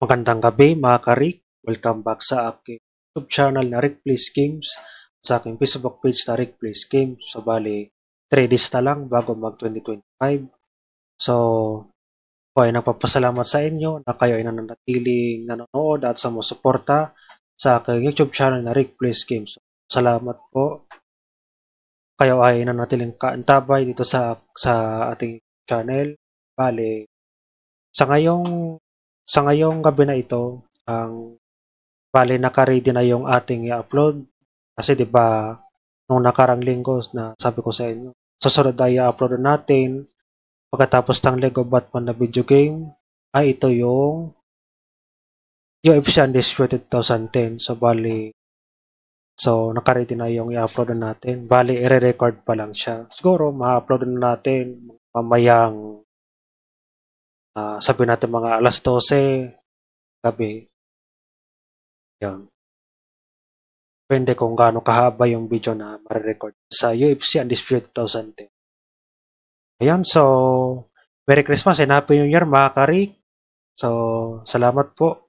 Magandang gabi mga ka-Rick. Welcome back sa aking YouTube channel na Rick Plays Games. Sa aking Facebook page na Rick Plays Games. So bali, 3 days na lang bago mag 2025. So, ako ay nagpapasalamat sa inyo na kayo ay nananatiling nanonood at sumusuporta sa aking YouTube channel na Rick Plays Games. Salamat po. Kayo ay nananatiling kaantabay dito sa ating channel. Bali, sa ngayong sa ngayong gabi na ito, ang bali naka-ready na yung ating i-upload. Kasi 'di ba nung nakarang linggo na sabi ko sa inyo, susunod ay i-upload natin pagkatapos ng Lego Batman na video game ay ito yung UFC Undisputed 2010. So naka-ready na yung i-upload natin. Bali i-record pa lang siya. Siguro ma-upload na natin mamayang sabi natin mga alas 12 gabi. Yan. Depende kung gaano kahaba yung video na ma-record sa UFC Undisputed 2010. Ayan, so Merry Christmas and Happy New Year mga ka-Rick. So, salamat po.